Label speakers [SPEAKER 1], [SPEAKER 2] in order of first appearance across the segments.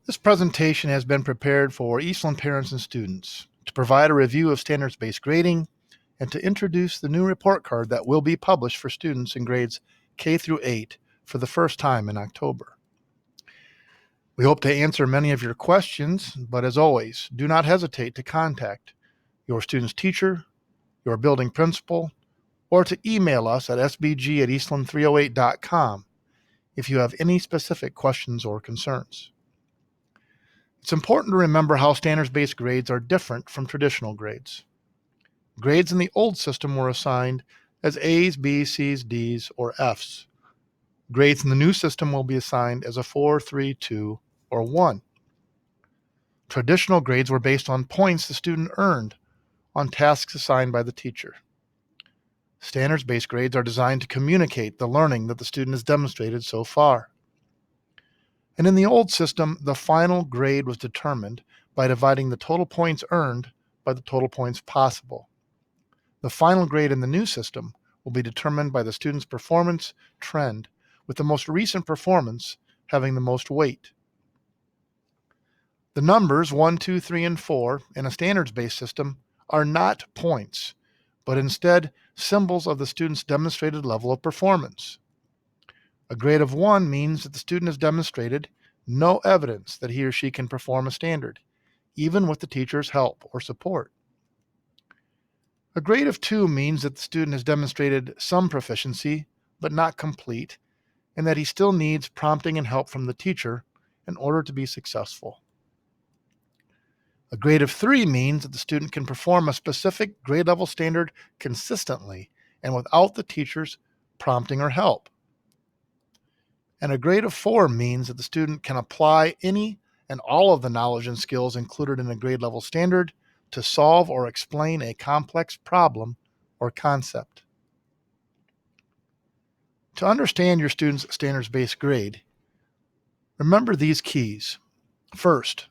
[SPEAKER 1] This presentation has been prepared for Eastland parents and students to provide a review of standards-based grading and to introduce the new report card that will be published for students in grades K through 8 for the first time in October. We hope to answer many of your questions, but as always, do not hesitate to contact your student's teacher, your building principal, or to email us at sbg@eastland308.com if you have any specific questions or concerns. It's important to remember how standards-based grades are different from traditional grades. Grades in the old system were assigned as A's, B's, C's, D's, or F's. Grades in the new system will be assigned as a 4, 3, 2, or 1. Traditional grades were based on points the student earned on tasks assigned by the teacher. Standards-based grades are designed to communicate the learning that the student has demonstrated so far. And in the old system, the final grade was determined by dividing the total points earned by the total points possible. The final grade in the new system will be determined by the student's performance trend, with the most recent performance having the most weight. The numbers 1, 2, 3, and 4 in a standards-based system are not points, but instead symbols of the student's demonstrated level of performance. A grade of 1 means that the student has demonstrated no evidence that he or she can perform a standard, even with the teacher's help or support. A grade of 2 means that the student has demonstrated some proficiency, but not complete, and that he still needs prompting and help from the teacher in order to be successful. A grade of 3 means that the student can perform a specific grade level standard consistently and without the teacher's prompting or help. And a grade of 4 means that the student can apply any and all of the knowledge and skills included in a grade level standard to solve or explain a complex problem or concept. To understand your student's standards-based grade, remember these keys. First,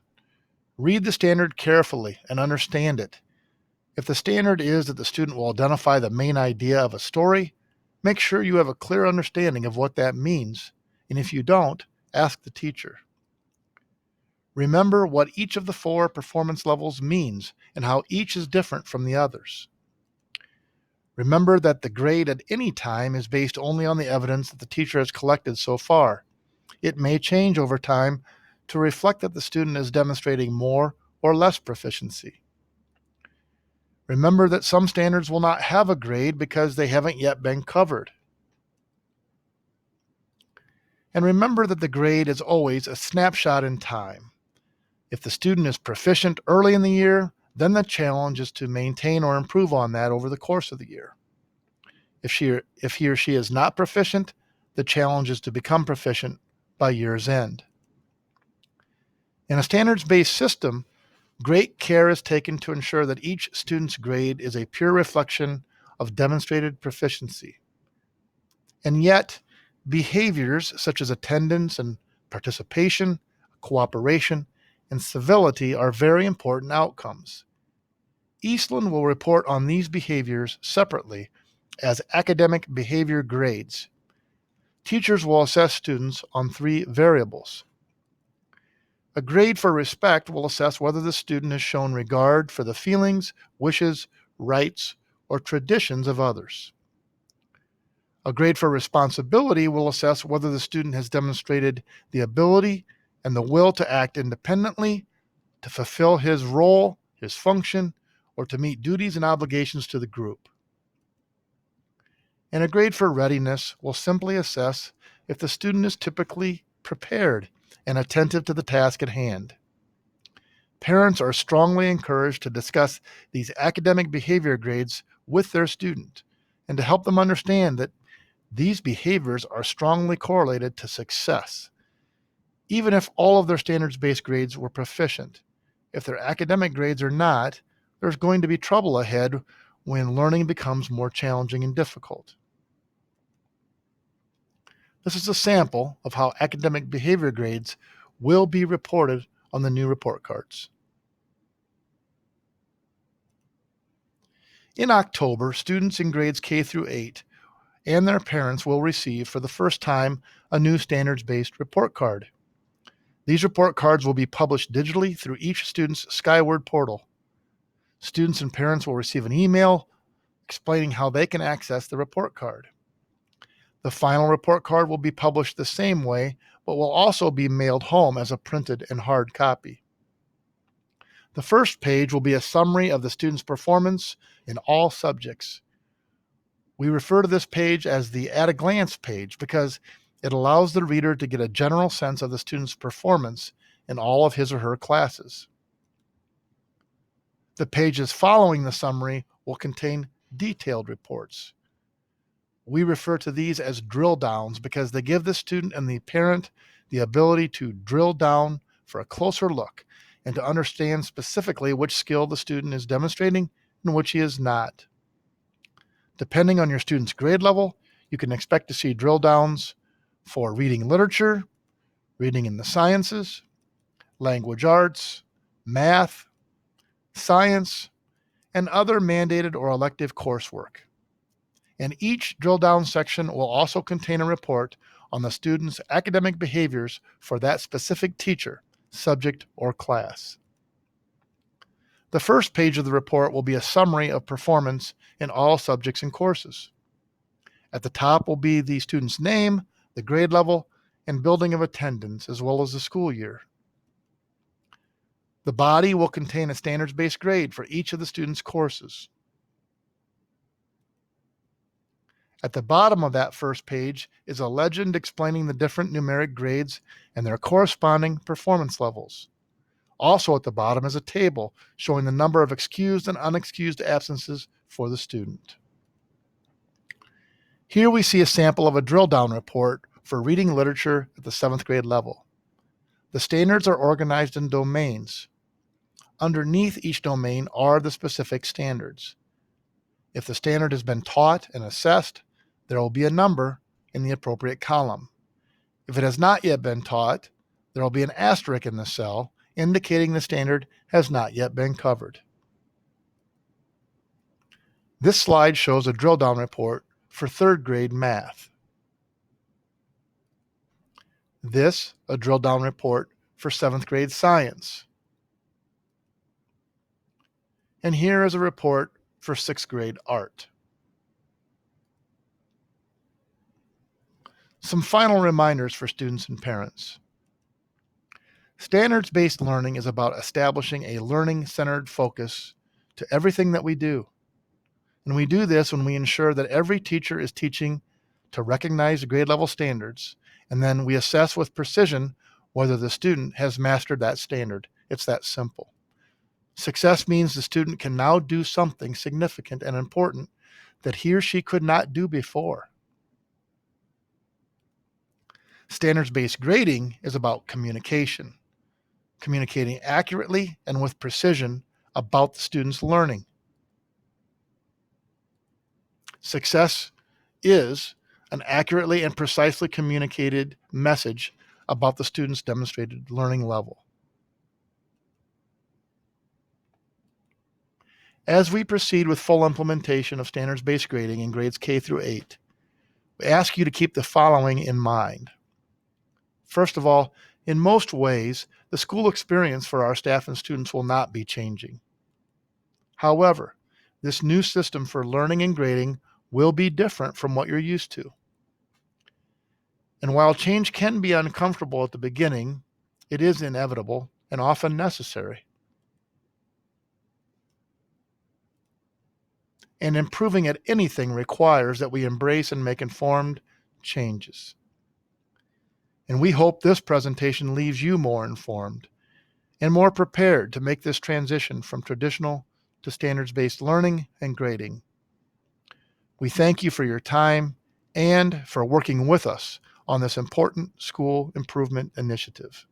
[SPEAKER 1] read the standard carefully and understand it. If the standard is that the student will identify the main idea of a story, make sure you have a clear understanding of what that means, and if you don't, ask the teacher. Remember what each of the 4 performance levels means and how each is different from the others. Remember that the grade at any time is based only on the evidence that the teacher has collected so far. It may change over time to reflect that the student is demonstrating more or less proficiency. Remember that some standards will not have a grade because they haven't yet been covered. And remember that the grade is always a snapshot in time. If the student is proficient early in the year, then the challenge is to maintain or improve on that over the course of the year. If he or she is not proficient, the challenge is to become proficient by year's end. In a standards-based system, great care is taken to ensure that each student's grade is a pure reflection of demonstrated proficiency. And yet, behaviors such as attendance and participation, cooperation, and civility are very important outcomes. Eastland will report on these behaviors separately as academic behavior grades. Teachers will assess students on 3 variables. A grade for respect will assess whether the student has shown regard for the feelings, wishes, rights, or traditions of others. A grade for responsibility will assess whether the student has demonstrated the ability and the will to act independently, to fulfill his role, his function, or to meet duties and obligations to the group. And a grade for readiness will simply assess if the student is typically prepared and attentive to the task at hand. Parents are strongly encouraged to discuss these academic behavior grades with their student and to help them understand that these behaviors are strongly correlated to success. Even if all of their standards-based grades were proficient, if their academic grades are not, there's going to be trouble ahead when learning becomes more challenging and difficult. This is a sample of how academic behavior grades will be reported on the new report cards. In October, students in grades K through 8 and their parents will receive for the first time a new standards-based report card. These report cards will be published digitally through each student's Skyward portal. Students and parents will receive an email explaining how they can access the report card. The final report card will be published the same way, but will also be mailed home as a printed and hard copy. The first page will be a summary of the student's performance in all subjects. We refer to this page as the at-a-glance page because it allows the reader to get a general sense of the student's performance in all of his or her classes. The pages following the summary will contain detailed reports. We refer to these as drill downs because they give the student and the parent the ability to drill down for a closer look and to understand specifically which skill the student is demonstrating and which he is not. Depending on your student's grade level, you can expect to see drill downs for reading literature, reading in the sciences, language arts, math, science, and other mandated or elective coursework. And each drill down section will also contain a report on the student's academic behaviors for that specific teacher, subject, or class. The first page of the report will be a summary of performance in all subjects and courses. At the top will be the student's name, the grade level, and building of attendance, as well as the school year. The body will contain a standards-based grade for each of the student's courses. At the bottom of that first page is a legend explaining the different numeric grades and their corresponding performance levels. Also at the bottom is a table showing the number of excused and unexcused absences for the student. Here we see a sample of a drill down report for reading literature at the 7th grade level. The standards are organized in domains. Underneath each domain are the specific standards. If the standard has been taught and assessed, there will be a number in the appropriate column. If it has not yet been taught, there will be an asterisk in the cell indicating the standard has not yet been covered. This slide shows a drill down report for 3rd grade math. This, a drill down report for 7th grade science. And here is a report for 6th grade art. Some final reminders for students and parents. Standards-based learning is about establishing a learning-centered focus to everything that we do. And we do this when we ensure that every teacher is teaching to recognize grade level standards, and then we assess with precision whether the student has mastered that standard. It's that simple. Success means the student can now do something significant and important that he or she could not do before. Standards-based grading is about communication, communicating accurately and with precision about the student's learning. Success is an accurately and precisely communicated message about the student's demonstrated learning level. As we proceed with full implementation of standards-based grading in grades K through 8, we ask you to keep the following in mind. First of all, in most ways, the school experience for our staff and students will not be changing. However, this new system for learning and grading will be different from what you're used to. And while change can be uncomfortable at the beginning, it is inevitable and often necessary. And improving at anything requires that we embrace and make informed changes. And we hope this presentation leaves you more informed and more prepared to make this transition from traditional to standards-based learning and grading. We thank you for your time and for working with us on this important school improvement initiative.